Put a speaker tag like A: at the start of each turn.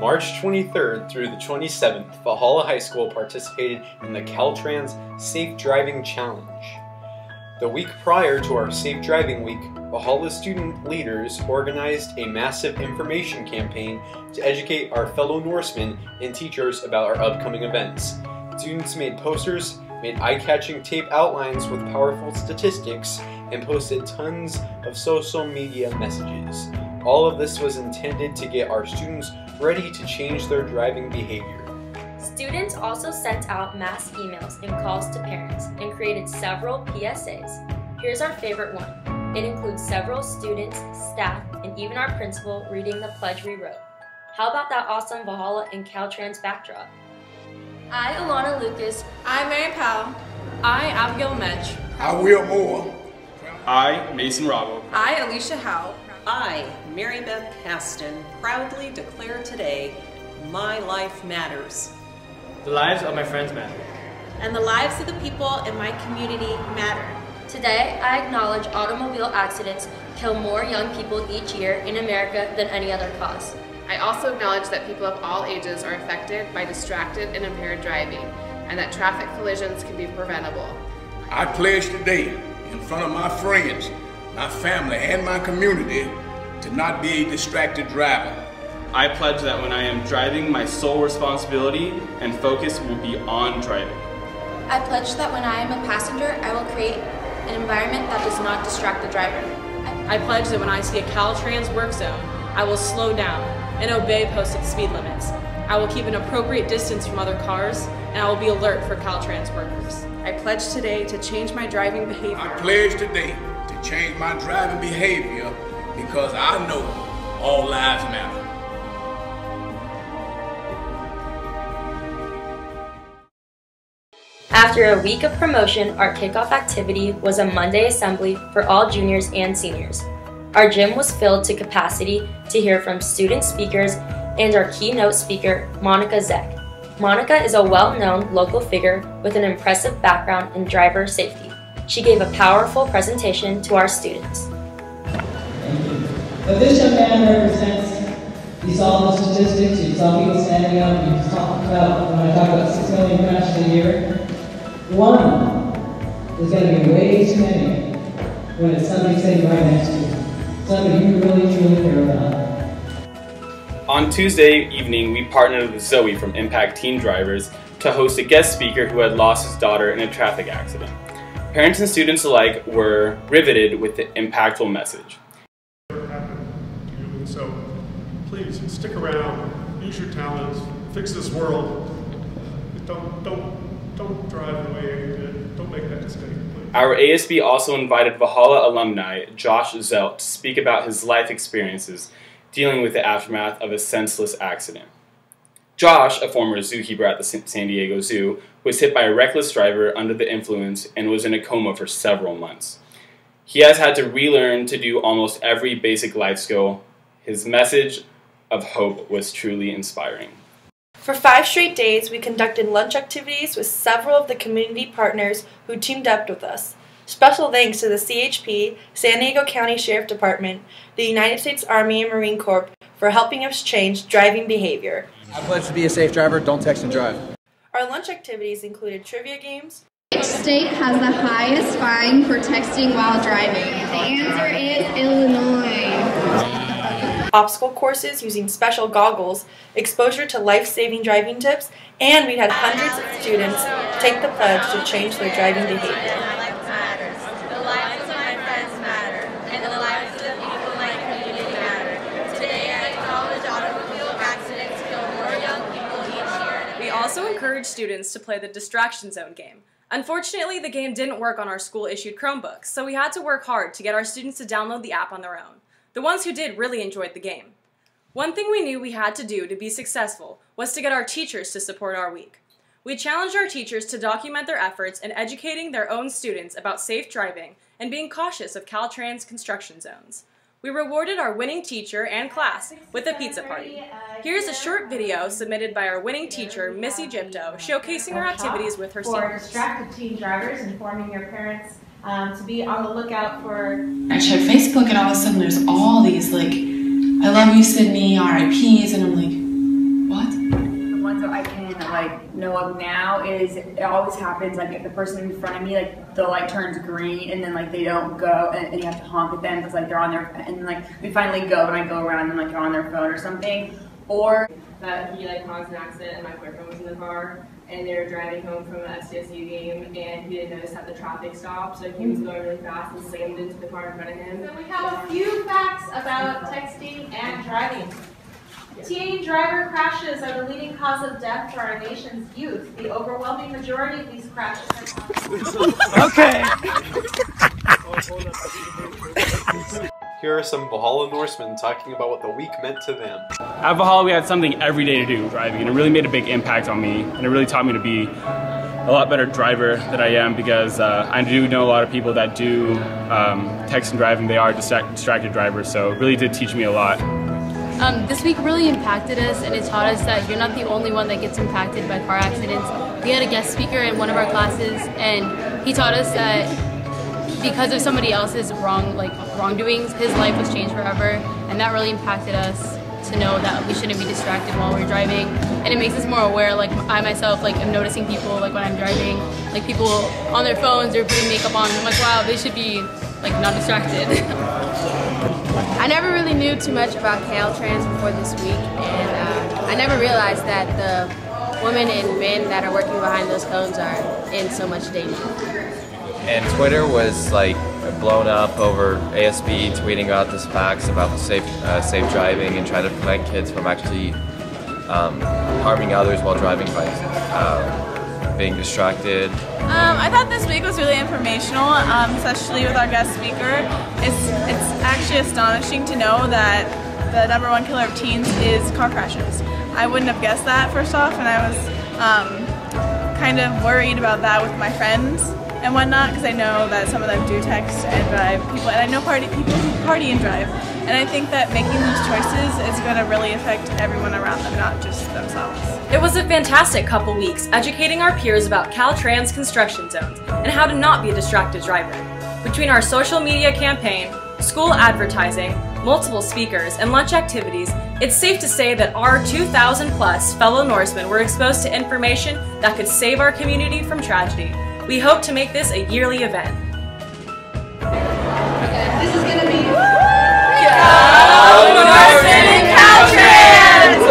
A: March 23rd through the 27th, Valhalla High School participated in the Caltrans Safe Driving Challenge. The week prior to our Safe Driving Week, Valhalla student leaders organized a massive information campaign to educate our fellow Norsemen and teachers about our upcoming events. Students made posters, made eye-catching tape outlines with powerful statistics, and posted tons of social media messages. All of this was intended to get our students ready to change their driving behavior.
B: Students also sent out mass emails and calls to parents and created several PSAs. Here's our favorite one. It includes several students, staff, and even our principal reading the pledge we wrote. How about that awesome Valhalla and Caltrans backdrop? I, Alana Lucas.
C: I, Mary Powell. I, Abigail Metch.
D: I, Will Moore.
E: I, Mason Rabo.
C: I, Alicia Howe.
F: I, Mary Beth Caston, proudly declare today, my life matters.
G: The lives of my friends matter.
C: And the lives of the people in my community matter.
B: Today, I acknowledge automobile accidents kill more young people each year in America than any other cause.
H: I also acknowledge that people of all ages are affected by distracted and impaired driving, and that traffic collisions can be preventable.
D: I pledge today, in front of my friends, my family, and my community, to not be a distracted driver.
E: I pledge that when I am driving, my sole responsibility and focus will be on driving.
I: I pledge that when I am a passenger, I will create an environment that does not distract the driver.
C: I pledge that when I see a Caltrans work zone, I will slow down and obey posted speed limits. I will keep an appropriate distance from other cars, and I will be alert for Caltrans workers. I pledge today to change my driving behavior.
D: I pledge today to change my driving behavior because I know all lives matter.
B: After a week of promotion, our kickoff activity was a Monday assembly for all juniors and seniors. Our gym was filled to capacity to hear from student speakers and our keynote speaker, Monica Zeck. Monica is a well-known local figure with an impressive background in driver safety. She gave a powerful presentation to our students.
J: But this young man represents, you saw the statistics, you saw people standing up, you talked about, when I talk about 6 million crashes a year, one is going to be way too many when it's somebody sitting right next to you. Somebody you really, truly care about.
E: On Tuesday evening, we partnered with Zoe from Impact Teen Drivers to host a guest speaker who had lost his daughter in a traffic accident. Parents and students alike were riveted with the impactful message.
K: So please stick around, use your talents, fix this world. Don't drive the way you did. Don't make that mistake.
E: Our ASB also invited Valhalla alumni Josh Zelt to speak about his life experiences dealing with the aftermath of a senseless accident. Josh, a former zookeeper at the San Diego Zoo, was hit by a reckless driver under the influence and was in a coma for several months. He has had to relearn to do almost every basic life skill. His message of hope was truly inspiring.
L: For 5 straight days, we conducted lunch activities with several of the community partners who teamed up with us. Special thanks to the CHP, San Diego County Sheriff Department, the United States Army and Marine Corp for helping us change driving behavior.
M: I pledge to be a safe driver, don't text and drive.
L: Our lunch activities included trivia games.
N: Which state has the highest fine for texting while driving? The answer is Illinois.
L: Obstacle courses using special goggles, exposure to life-saving driving tips, and we had hundreds of students take the pledge to change their driving behavior.
O: The lives of my friends matter, and the lives of the people in my community matter. Today I acknowledge automobile accidents kill more young people each year.
C: We also encourage students to play the Distraction Zone game. Unfortunately, the game didn't work on our school-issued Chromebooks, so we had to work hard to get our students to download the app on their own. The ones who did really enjoyed the game. One thing we knew we had to do to be successful was to get our teachers to support our week. We challenged our teachers to document their efforts in educating their own students about safe driving and being cautious of Caltrans construction zones. We rewarded our winning teacher and class with a pizza party. Here's a short video submitted by our winning teacher, Miss Egypto, showcasing her activities with her students.
P: For distracted teen drivers, informing your parents to be on the lookout for...
Q: I check Facebook and all of a sudden there's all these like, I love you Sydney, RIPs, and I'm like, like know of now is it always happens like if the person in front of me like the light turns green and then like they don't go and you have to honk at them because like they're on their and like we finally go and I go around and like they're on their phone or something. Or
R: that he like caused an accident and my boyfriend was in the car and they were driving home from an SDSU game and he didn't notice that the traffic stopped, so he was going really fast and slammed into the car in front of him.
P: So we have a few facts about texting and driving. Teen driver crashes are the leading cause of death for our nation's youth. The overwhelming majority of these crashes are
A: Okay. Here are some Valhalla Norsemen talking about what the week meant to them.
E: At Valhalla, we had something every day to do driving, and it really made a big impact on me, and it really taught me to be a lot better driver than I am because I do know a lot of people that do text and driving. They are distracted drivers, so it really did teach me a lot.
S: This week really impacted us, and it taught us that you're not the only one that gets impacted by car accidents. We had a guest speaker in one of our classes, and he taught us that because of somebody else's wrongdoings, his life was changed forever, and that really impacted us to know that we shouldn't be distracted while we're driving. And it makes us more aware. Like I myself, like am noticing people like when I'm driving, like people on their phones or putting makeup on. I'm like, wow, they should be like not distracted.
T: I never really knew too much about Caltrans before this week, and I never realized that the women and men that are working behind those cones are in so much danger.
U: And Twitter was like blown up over ASB tweeting out this facts about the safe driving and trying to prevent kids from actually harming others while driving by being distracted.
V: I thought this week was really informational, especially with our guest speaker. It's actually astonishing to know that the #1 killer of teens is car crashes. I wouldn't have guessed that first off, and I was kind of worried about that with my friends and whatnot, because I know that some of them do text and drive people, and I know people who party and drive. And I think that making these choices is going to really affect everyone around them, not just themselves.
C: It was a fantastic couple weeks educating our peers about Caltrans construction zones and how to not be a distracted driver. Between our social media campaign, school advertising, multiple speakers, and lunch activities, it's safe to say that our 2,000 plus fellow Norsemen were exposed to information that could save our community from tragedy. We hope to make this a yearly event.
P: This is going to be
O: Norsemen and Caltrans!